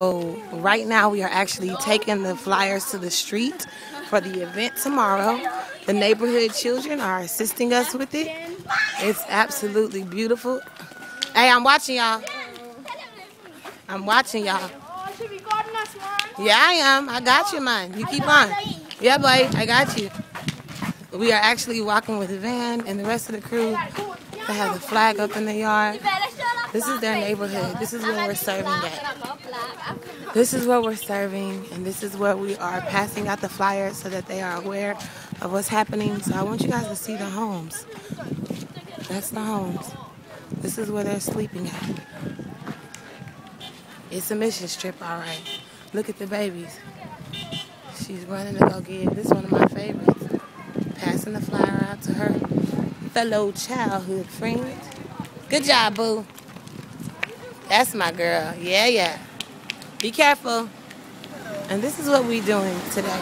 So right now we are actually taking the flyers to the street for the event tomorrow. The neighborhood children are assisting us with it. It's absolutely beautiful. Hey, I'm watching y'all. I'm watching y'all. Yeah, I am. I got you, man. You keep on. Yeah, boy, I got you. We are actually walking with the van and the rest of the crew. They have the flag up in the yard. This is their neighborhood. This is where we're serving at. This is where we're serving, and this is where we are passing out the flyers so that they are aware of what's happening. So I want you guys to see the homes. That's the homes. This is where they're sleeping at. It's a mission trip, all right. Look at the babies. She's running to go get. This is one of my favorites. Passing the flyer out to her fellow childhood friend. Good job, boo. That's my girl. Yeah, yeah. Be careful. And this is what we're doing today.